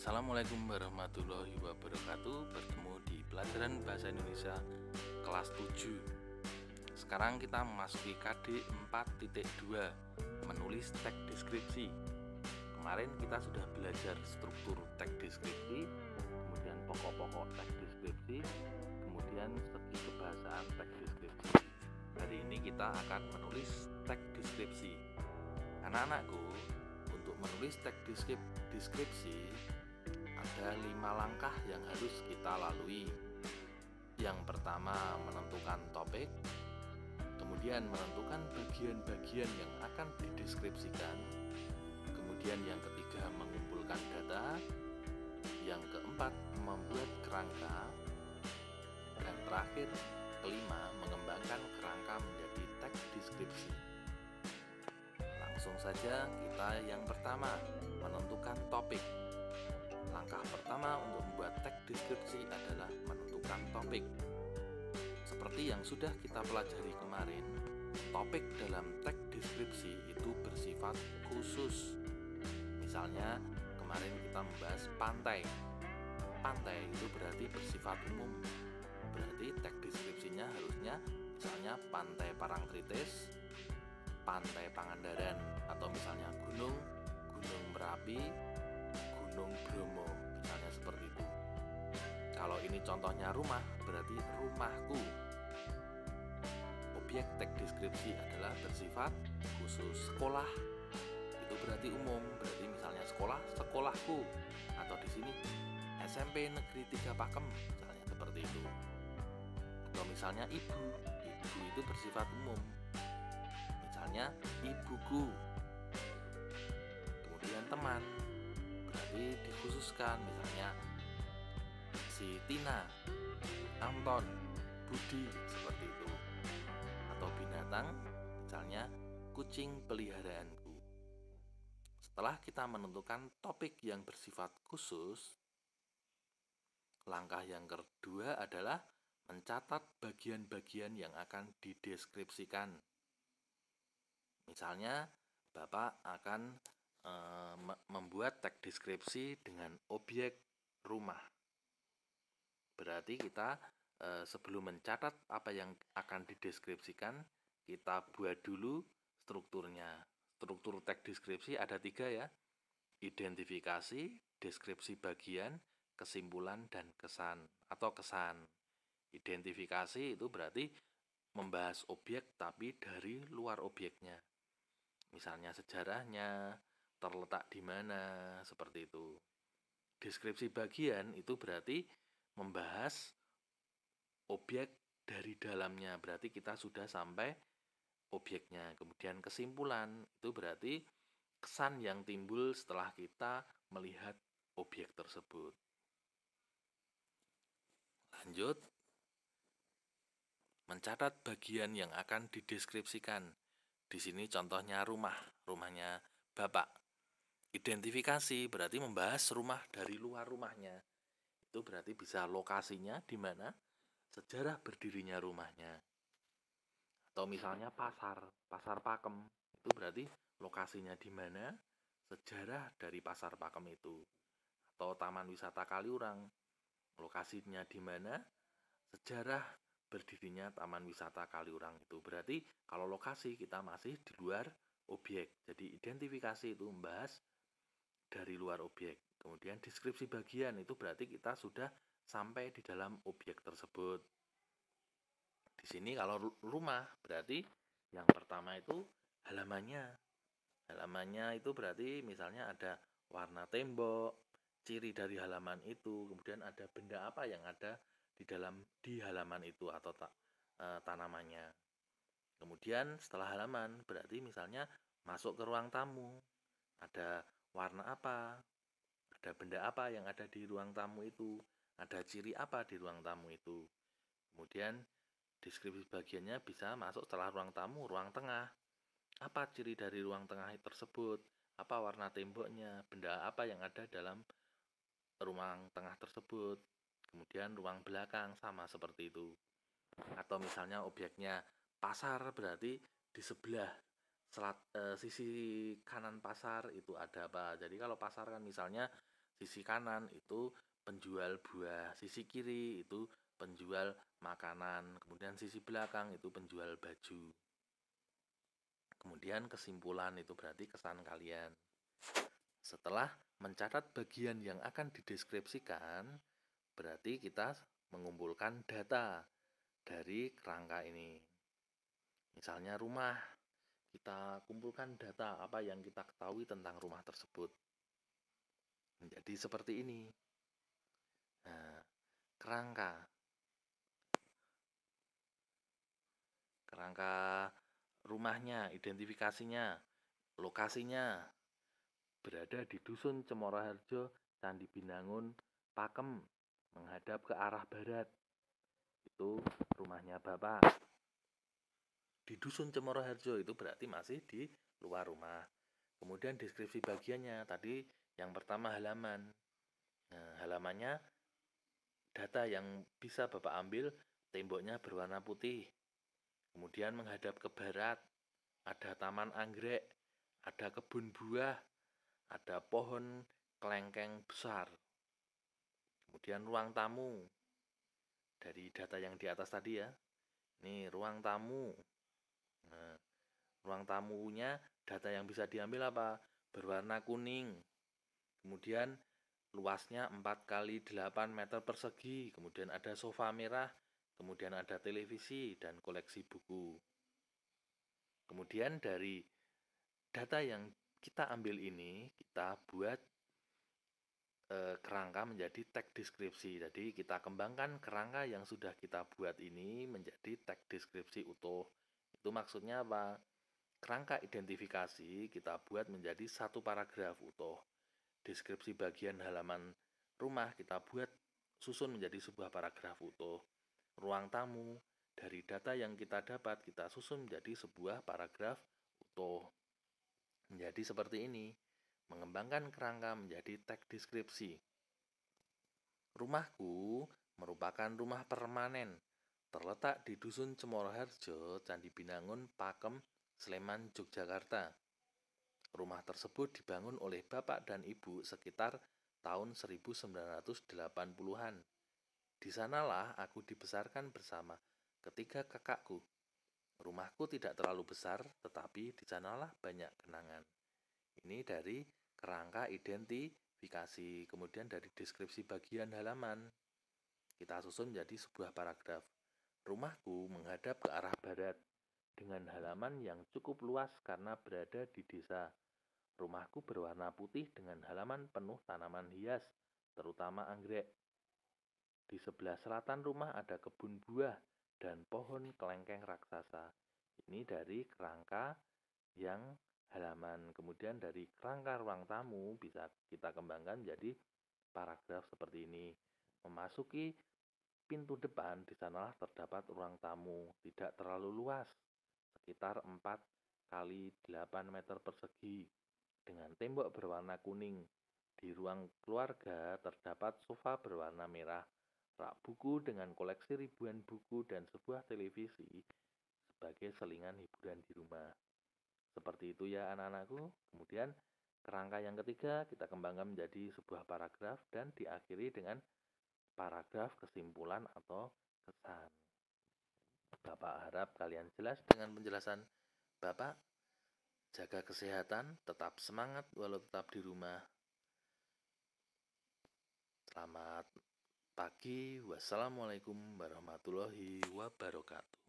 Assalamualaikum warahmatullahi wabarakatuh. Bertemu di pelajaran bahasa Indonesia kelas 7. Sekarang kita memasuki KD 4.2, menulis teks deskripsi. Kemarin kita sudah belajar struktur teks deskripsi, kemudian pokok-pokok teks deskripsi, kemudian segi kebahasaan teks deskripsi. Hari ini kita akan menulis teks deskripsi. Anak-anakku, untuk menulis teks deskripsi ada 5 langkah yang harus kita lalui. Yang pertama, menentukan topik, kemudian menentukan bagian-bagian yang akan dideskripsikan, kemudian yang ketiga, mengumpulkan data, yang keempat, membuat kerangka, dan terakhir, kelima, mengembangkan kerangka menjadi teks deskripsi. Langsung saja kita yang pertama, menentukan topik. Langkah pertama untuk membuat teks deskripsi adalah menentukan topik. Seperti yang sudah kita pelajari kemarin, topik dalam teks deskripsi itu bersifat khusus. Misalnya, kemarin kita membahas pantai. Pantai itu berarti bersifat umum. Berarti teks deskripsinya harusnya misalnya Pantai Parangtritis, Pantai Pangandaran, atau misalnya Gunung Merapi, Gunung Bromo, misalnya seperti itu. Kalau ini contohnya rumah, berarti rumahku. Objek teks deskripsi adalah bersifat khusus. Sekolah itu berarti umum, berarti misalnya sekolahku, atau di sini SMP Negeri 3 Pakem, misalnya seperti itu. Atau misalnya ibu itu bersifat umum, misalnya ibuku. Kemudian teman berarti dikhususkan, misalnya si Tina, Anton, Budi, seperti itu. Atau binatang, misalnya kucing peliharaanku. Setelah kita menentukan topik yang bersifat khusus, langkah yang kedua adalah mencatat bagian-bagian yang akan dideskripsikan. Misalnya, Bapak akan membuat teks deskripsi dengan objek rumah. Berarti kita sebelum mencatat apa yang akan dideskripsikan, kita buat dulu strukturnya. Struktur teks deskripsi ada 3 ya: identifikasi, deskripsi bagian, kesimpulan, dan kesan atau kesan. Identifikasi itu berarti membahas objek tapi dari luar objeknya. Misalnya sejarahnya, terletak di mana, seperti itu. Deskripsi bagian itu berarti membahas objek dari dalamnya, berarti kita sudah sampai objeknya. Kemudian kesimpulan itu berarti kesan yang timbul setelah kita melihat objek tersebut. Lanjut, mencatat bagian yang akan dideskripsikan. Di sini contohnya rumahnya Bapak. Identifikasi berarti membahas rumah dari luar rumahnya. Itu berarti bisa lokasinya di mana, sejarah berdirinya rumahnya. Atau misalnya pasar Pakem, itu berarti lokasinya di mana, sejarah dari pasar Pakem itu. Atau Taman Wisata Kaliurang, lokasinya di mana, sejarah berdirinya Taman Wisata Kaliurang itu. Berarti kalau lokasi kita masih di luar objek. Jadi identifikasi itu membahas dari luar objek. Kemudian deskripsi bagian itu berarti kita sudah sampai di dalam objek tersebut. Di sini kalau rumah berarti yang pertama itu halamannya. Halamannya itu berarti misalnya ada warna tembok, ciri dari halaman itu, kemudian ada benda apa yang ada di halaman itu atau tanamannya. Kemudian setelah halaman berarti misalnya masuk ke ruang tamu, ada warna apa, ada benda apa yang ada di ruang tamu itu, ada ciri apa di ruang tamu itu. Kemudian deskripsi bagiannya bisa masuk setelah ruang tamu, ruang tengah. Apa ciri dari ruang tengah tersebut? Apa warna temboknya? Benda apa yang ada dalam ruang tengah tersebut? Kemudian ruang belakang sama seperti itu. Atau misalnya objeknya pasar, berarti di sebelah sisi kanan pasar itu ada apa. Jadi kalau pasar kan misalnya Sisi kanan itu penjual buah, sisi kiri itu penjual makanan, kemudian sisi belakang itu penjual baju. Kemudian kesimpulan itu berarti kesan kalian. Setelah mencatat bagian yang akan dideskripsikan, berarti kita mengumpulkan data dari kerangka ini. Misalnya rumah, kita kumpulkan data apa yang kita ketahui tentang rumah tersebut. Menjadi seperti ini. Nah, kerangka rumahnya, identifikasinya, lokasinya berada di Dusun Cemoro Harjo, Candi Binangun, Pakem, menghadap ke arah barat. Itu rumahnya Bapak. Di Dusun Cemoro Harjo itu berarti masih di luar rumah. Kemudian deskripsi bagiannya, tadi yang pertama halaman. Nah, halamannya data yang bisa Bapak ambil, temboknya berwarna putih. Kemudian menghadap ke barat, ada taman anggrek, ada kebun buah, ada pohon kelengkeng besar. Kemudian ruang tamu. Dari data yang di atas tadi ya. Ini ruang tamu. Nah, ruang tamunya data yang bisa diambil apa? Berwarna kuning. Kemudian luasnya 4 kali 8 meter persegi. Kemudian ada sofa merah. Kemudian ada televisi dan koleksi buku. Kemudian dari data yang kita ambil ini, kita buat kerangka menjadi tag deskripsi. Jadi kita kembangkan kerangka yang sudah kita buat ini menjadi tag deskripsi utuh. Itu maksudnya apa? Kerangka identifikasi kita buat menjadi satu paragraf utuh. Deskripsi bagian halaman rumah kita buat susun menjadi sebuah paragraf utuh. Ruang tamu dari data yang kita dapat kita susun menjadi sebuah paragraf utuh. Menjadi seperti ini. Mengembangkan kerangka menjadi tag deskripsi. Rumahku merupakan rumah permanen, terletak di Dusun Cemoro Harjo, Candi Binangun, Pakem, Sleman, Yogyakarta. Rumah tersebut dibangun oleh bapak dan ibu sekitar tahun 1980-an. Di sanalah aku dibesarkan bersama ketiga kakakku. Rumahku tidak terlalu besar, tetapi di sanalah banyak kenangan. Ini dari kerangka identifikasi, kemudian dari deskripsi bagian halaman. Kita susun menjadi sebuah paragraf. Rumahku menghadap ke arah barat, dengan halaman yang cukup luas karena berada di desa. Rumahku berwarna putih dengan halaman penuh tanaman hias, terutama anggrek. Di sebelah selatan rumah ada kebun buah dan pohon kelengkeng raksasa. Ini dari kerangka yang halaman. Kemudian dari kerangka ruang tamu bisa kita kembangkan menjadi paragraf seperti ini. Memasuki pintu depan, di sanalah terdapat ruang tamu, tidak terlalu luas, sekitar 4 kali 8 meter persegi, dengan tembok berwarna kuning. Di ruang keluarga terdapat sofa berwarna merah, rak buku dengan koleksi ribuan buku, dan sebuah televisi sebagai selingan hiburan di rumah. Seperti itu ya anak-anakku. Kemudian kerangka yang ketiga kita kembangkan menjadi sebuah paragraf dan diakhiri dengan paragraf kesimpulan atau kesan. Bapak harap kalian jelas dengan penjelasan Bapak. Jaga kesehatan, tetap semangat walau tetap di rumah. Selamat pagi. Wassalamualaikum warahmatullahi wabarakatuh.